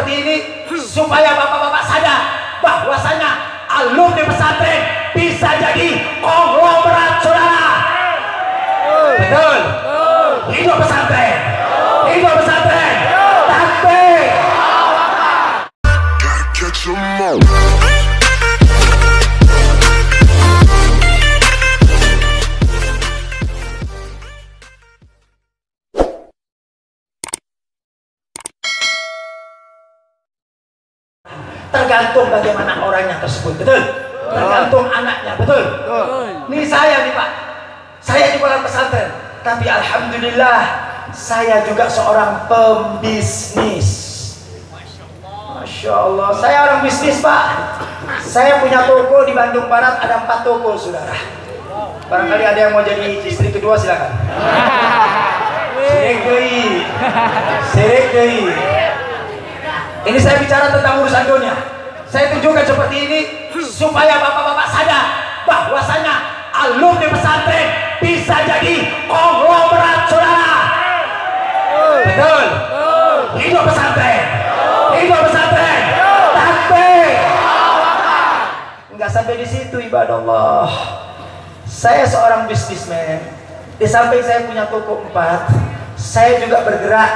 seperti ini supaya bapak-bapak sadar bahwasanya alumni pesantren bisa jadi konglomerat, saudara. Betul. Hidup pesantren. Hidup pesantren. Takbir. Tergantung bagaimana orangnya tersebut, betul? Tergantung anaknya, betul? Ini saya nih Pak, saya di pondok pesantren, tapi alhamdulillah saya juga seorang pembisnis. Masya Allah, saya orang bisnis Pak. Saya punya toko di Bandung Barat, ada 4 toko, saudara. Barangkali ada yang mau jadi istri kedua, silakan. Sirik deui. Ini saya bicara tentang urusan dunia. Saya tunjukkan seperti ini supaya bapak-bapak sadar bahwasanya alumni pesantren bisa jadi konglomerat, saudara. Betul. Hidup pesantren. Hidup pesantren. Takbir. Enggak sampai di situ, ibadah Allah. Saya seorang bisnismen. Di samping saya punya toko 4, saya juga bergerak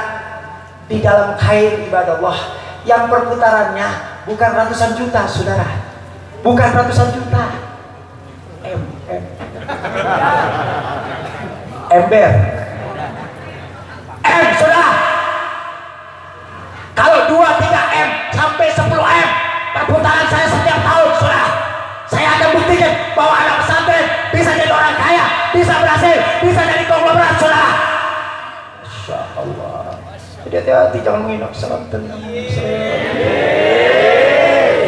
di dalam kain, ibadah Allah, yang perputarannya bukan ratusan juta, saudara. Bukan ratusan juta. Ember. Saudara. Kalau 2-3 M sampai 10 M perputaran saya setiap tahun, saudara. Saya akan buktikan bahwa anak pesantren bisa jadi orang kaya, bisa berhasil, bisa jadi konglomerat, saudara. Masya Allah. Jadi hati-hati, jangan menghina pesantren.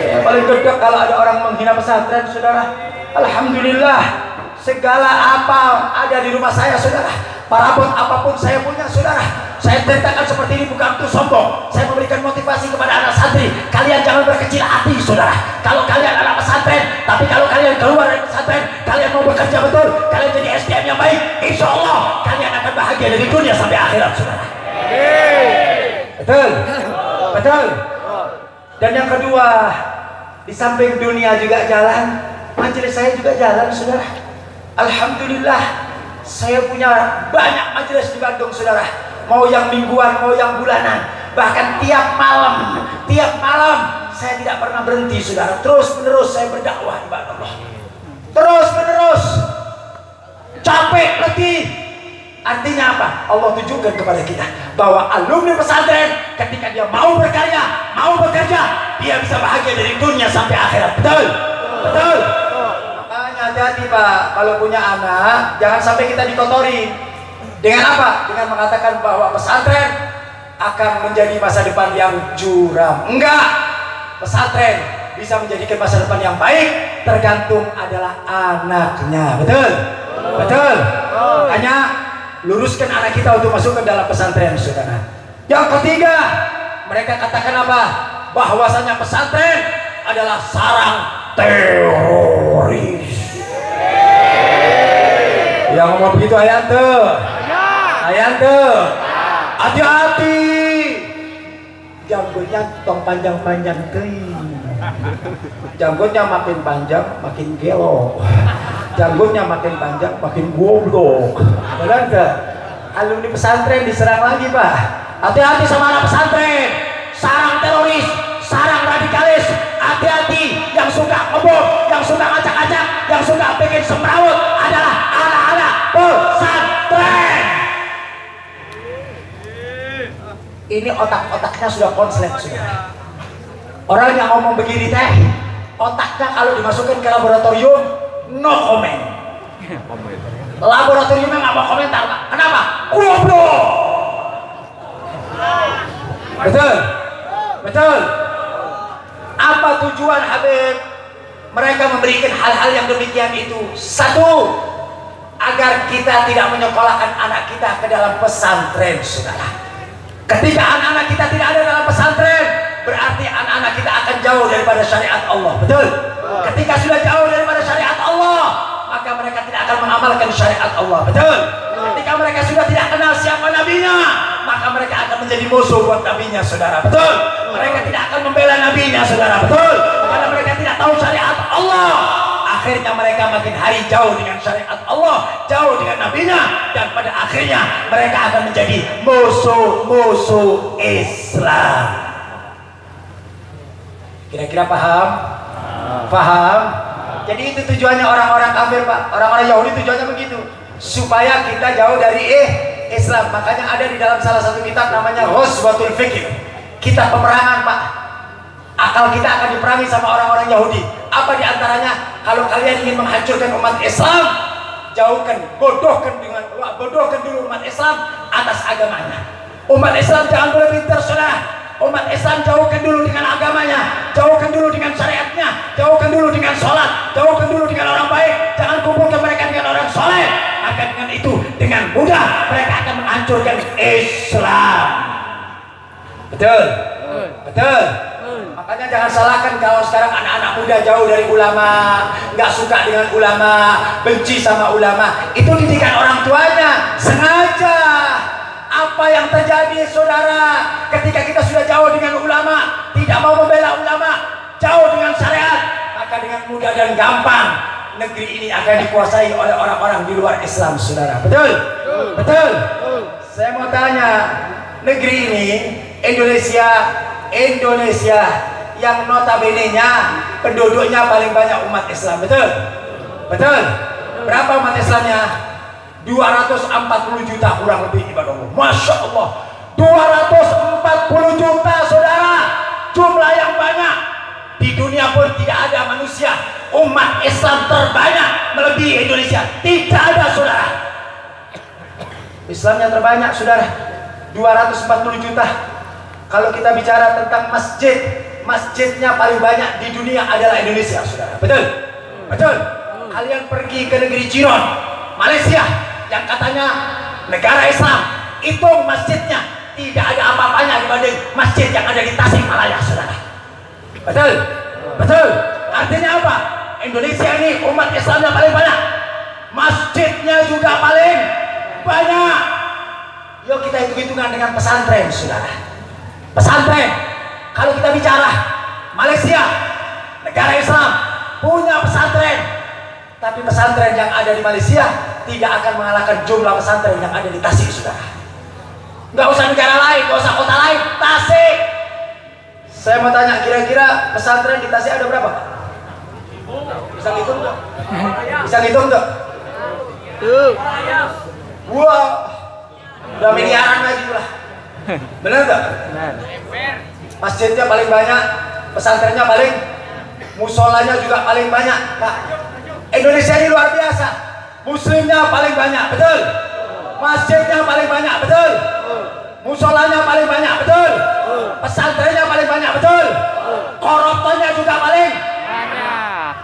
Yang paling gede kalau ada orang menghina pesantren, saudara. Alhamdulillah, segala apa ada di rumah saya, saudara. Parabot apapun saya punya, saudara. Saya ceritakan seperti ini bukan untuk sombong. Saya memberikan motivasi kepada anak santri. Kalian jangan berkecil hati, saudara. Kalau kalian anak pesantren, tapi kalau kalian keluar dari pesantren, kalian mau bekerja betul, kalian jadi SDM yang baik, insya Allah kalian akan bahagia dari dunia sampai akhirat, saudara. Betul. Betul. Dan yang kedua, di samping dunia juga jalan, majelis saya juga jalan, saudara. Alhamdulillah, saya punya banyak majelis di Bandung, saudara. Mau yang mingguan, mau yang bulanan, bahkan tiap malam saya tidak pernah berhenti, saudara. Terus menerus saya berdakwah, ibadah Allah. Terus menerus, capek letih. Artinya apa? Allah tunjukkan kepada kita bahwa alumni pesantren ketika dia mau berkarya, mau bekerja, dia bisa bahagia dari dunia sampai akhirat. Betul? Betul? Makanya hati-hati Pak, kalau punya anak jangan sampai kita dikotori. Dengan apa? Dengan mengatakan bahwa pesantren akan menjadi masa depan yang curam. Enggak. Pesantren bisa menjadikan masa depan yang baik, tergantung adalah anaknya. Betul? Betul? Makanya luruskan anak kita untuk masuk ke dalam pesantren, saudara. Yang ketiga, mereka katakan apa? Bahwasanya pesantren adalah sarang teroris. Yang ngomong begitu ayat tuh. Ayat tuh. Hati-hati. Janggutnya tong panjang-panjang teuing. Janggutnya makin panjang makin gelo. Janggutnya makin panjang makin goblok. Benar enggak? Alumni pesantren diserang lagi, Pak. Hati-hati sama anak pesantren. Sarang teroris, sarang radikalis. Hati-hati, yang suka ngebom, yang suka ngacak-ngacak, yang suka bikin semrawut adalah anak-anak pesantren. Ini otak-otaknya sudah konslet, saudara. Orang yang ngomong begini teh, otaknya kalau dimasukkan ke laboratorium, no comment. Laboratoriumnya nggak mau komentar, Pak. Kenapa? Goblok. Betul, betul. Apa tujuan Habib? Mereka memberikan hal-hal yang demikian itu. Satu, agar kita tidak menyekolahkan anak kita ke dalam pesantren, saudara. Ketika anak-anak kita tidak ada dalam pesantren, berarti anak-anak kita akan jauh daripada syariat Allah. Betul? Ketika sudah jauh daripada syariat Allah, maka mereka tidak akan mengamalkan syariat Allah. Betul? Ketika mereka sudah tidak kenal siapa nabinya, maka mereka akan menjadi musuh buat nabinya, saudara. Betul? Mereka tidak akan membela nabinya, saudara. Betul? Karena mereka tidak tahu syariat Allah. Akhirnya mereka makin hari jauh dengan syariat Allah, jauh dengan nabinya, dan pada akhirnya mereka akan menjadi musuh-musuh Islam. Kira-kira paham? Paham? Jadi itu tujuannya orang-orang kafir, Pak. Orang-orang Yahudi tujuannya begitu, supaya kita jauh dari Islam. Makanya ada di dalam salah satu kitab namanya Ghazwatul Fikr, kitab peperangan, Pak. Akal kita akan diperangi sama orang-orang Yahudi. Apa diantaranya? Kalau kalian ingin menghancurkan umat Islam, bodohkan dulu umat Islam atas agamanya. Umat Islam jangan boleh pintar, saudara. Umat Islam jauhkan dulu dengan agamanya, jauhkan dulu dengan syariatnya, jauhkan dulu dengan sholat, jauhkan dulu dengan orang baik. Jangan kumpulkan mereka dengan orang soleh. Maka dengan itu, dengan mudah mereka akan menghancurkan Islam. Betul? Betul? Makanya jangan salahkan kalau sekarang anak-anak muda jauh dari ulama, nggak suka dengan ulama, benci sama ulama. Itu didikan orang tuanya, sengaja. Apa yang terjadi, saudara, ketika kita sudah jauh dengan ulama, tidak mau membela ulama, jauh dengan syariat, maka dengan mudah dan gampang negeri ini akan dikuasai oleh orang-orang di luar Islam, saudara. Betul? Betul? Saya mau tanya, negeri ini, Indonesia yang notabene-nya penduduknya paling banyak umat Islam, betul? Betul? Berapa umat Islamnya? 240 juta kurang lebih, ibadah Allah. Masya Allah, 240 juta, saudara. Jumlah yang banyak. Di dunia pun tidak ada manusia umat Islam terbanyak melebihi Indonesia. Tidak ada, saudara. Islamnya terbanyak, saudara, 240 juta. Kalau kita bicara tentang masjid, masjidnya paling banyak di dunia adalah Indonesia, saudara. Betul? Betul? Kalian pergi ke negeri Jiron, Malaysia, yang katanya negara Islam, itu masjidnya tidak ada apa-apanya dibanding masjid yang ada di Tasikmalaya, saudara. Betul? Betul? Artinya apa? Indonesia ini umat Islamnya paling banyak, masjidnya juga paling banyak. Yuk kita hitung-hitungan dengan pesantren, saudara. Pesantren, kalau kita bicara Malaysia, negara Islam, punya pesantren, tapi pesantren yang ada di Malaysia tidak akan mengalahkan jumlah pesantren yang ada di Tasik, saudara. Nggak usah negara lain, nggak usah kota lain, Tasik. Saya mau tanya, kira-kira pesantren di Tasik ada berapa? Bisa ngitung nggak? Bisa ngitung nggak? Wah, udah miliaran lagi lah. Benar nggak? Masjidnya paling banyak, pesantrennya paling, musolanya juga paling banyak. Nah, Indonesia ini luar biasa. Muslimnya paling banyak, betul? Masjidnya paling banyak, betul? Musolanya paling banyak, betul? Pesantrennya paling banyak, betul? Koruptornya juga paling banyak.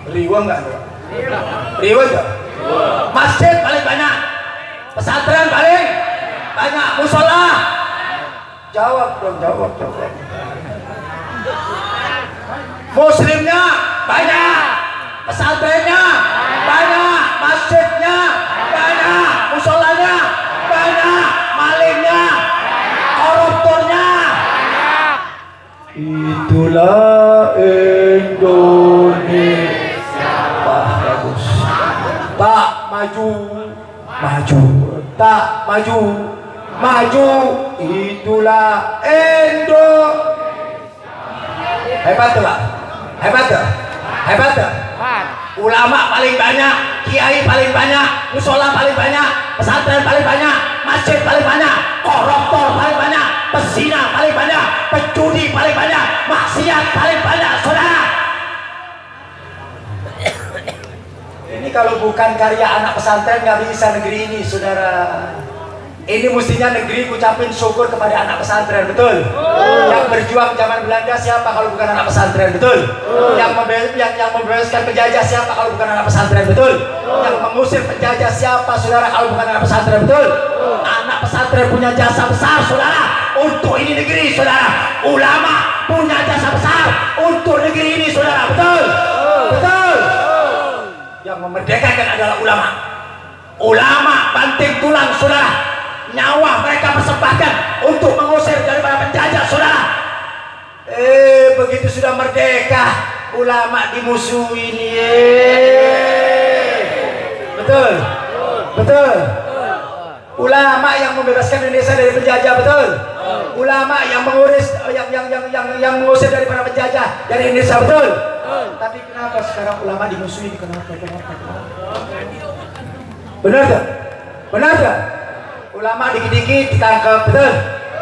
Riwa nggak? Riwa nggak? Masjid paling banyak, pesantren paling banyak, musola. Jawab dong, jawab. Muslimnya banyak, pesantrennya banyak, masjidnya banyak, musolanya banyak, malingnya, koruptornya banyak. Itulah Indonesia. Pak bagus. Tak maju, tak maju. Itulah Indonesia. Hebat tuh, Pak. Hebat tuh. Ulama paling banyak, kiai paling banyak, musola paling banyak, pesantren paling banyak, masjid paling banyak, koruptor paling banyak, pezina paling banyak, pencuri paling banyak, maksiat paling banyak, saudara. Ini kalau bukan karya anak pesantren nggak bisa negeri ini, saudara. Ini mestinya negeri ucapin syukur kepada anak pesantren, betul? Yang berjuang zaman Belanda siapa kalau bukan anak pesantren, betul? Yang membebaskan penjajah siapa kalau bukan anak pesantren, betul? Yang mengusir penjajah siapa, saudara, kalau bukan anak pesantren, betul? Anak pesantren punya jasa besar, saudara, untuk ini negeri, saudara. Ulama punya jasa besar untuk negeri ini, saudara, betul? Betul? Yang memerdekakan adalah ulama. Ulama banting tulang saudara, nyawa mereka persembahkan untuk mengusir daripada penjajah saudara. Begitu sudah merdeka, ulama dimusuhin. Betul, betul. Ulama yang membebaskan Indonesia dari penjajah, betul. Ulama yang yang mengusir daripada penjajah dari Indonesia, betul. Tapi kenapa sekarang ulama dimusuhin? Kenapa? Benar tak? Benar tak? Ulama dikit-dikit ditangkap, betul.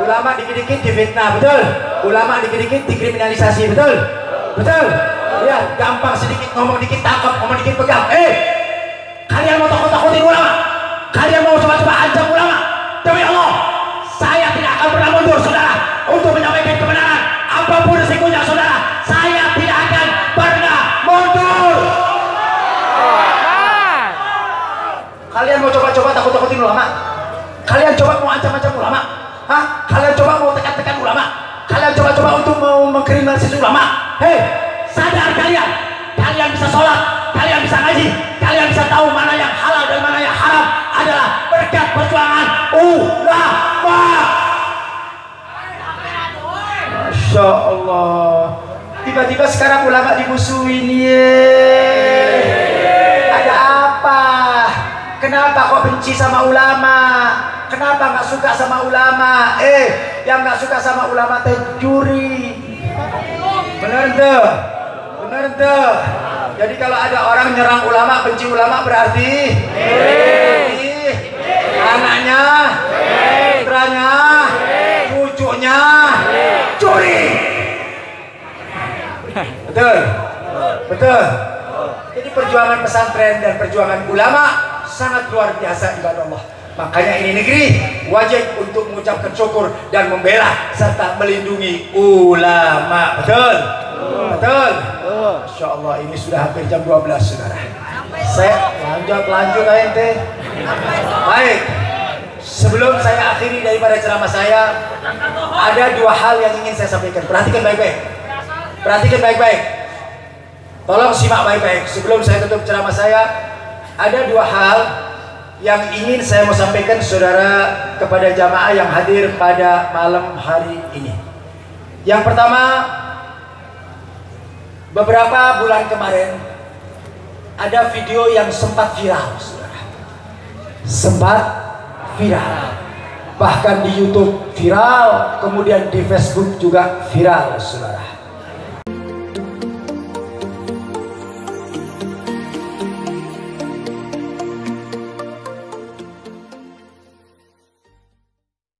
Ulama dikit-dikit difitnah, betul. Ulama dikit-dikit dikriminalisasi, betul. Betul. Ya, gampang sedikit ngomong dikit tangkap, ngomong dikit pegang. Kalian mau takut-takutin ulama? Kalian mau coba-coba ancam ulama? Demi Allah, saya tidak akan pernah mundur saudara untuk menyampaikan kebenaran apapun resikonya saudara. Saya tidak akan pernah mundur. Kalian mau coba-coba takut-takutin ulama? Kalian coba mau ancam-ancam ulama? Hah? Kalian coba mau tekan-tekan ulama? Kalian coba-coba untuk mau mengkriminalisasi ulama? Hei, sadar kalian? Kalian bisa sholat, kalian bisa ngaji, kalian bisa tahu mana yang halal dan mana yang haram adalah berkat perjuangan ulama. Masya Allah. Tiba-tiba sekarang ulama dimusuhin. Ada apa? Kenapa kok benci sama ulama? Kenapa nggak suka sama ulama? Yang nggak suka sama ulama teh curi. Bener tuh, bener tuh. Jadi kalau ada orang nyerang ulama, benci ulama berarti anaknya, putranya, cucunya curi. Betul, betul. Jadi perjuangan pesantren dan perjuangan ulama sangat luar biasa ibadah Allah. Makanya ini negeri wajib untuk mengucapkan syukur dan membela serta melindungi ulama. Betul? Betul? Masya Allah, ini sudah hampir jam 12 saudara. Saya lanjut ente. Baik, sebelum saya akhiri daripada ceramah saya, ada dua hal yang ingin saya sampaikan. Perhatikan baik-baik. Perhatikan baik-baik. Tolong simak baik-baik. Sebelum saya tutup ceramah saya, ada dua hal yang ingin saya mau sampaikan saudara kepada jamaah yang hadir pada malam hari ini. Yang pertama, beberapa bulan kemarin ada video yang sempat viral, saudara. Sempat viral. Bahkan di YouTube viral, kemudian di Facebook juga viral, saudara.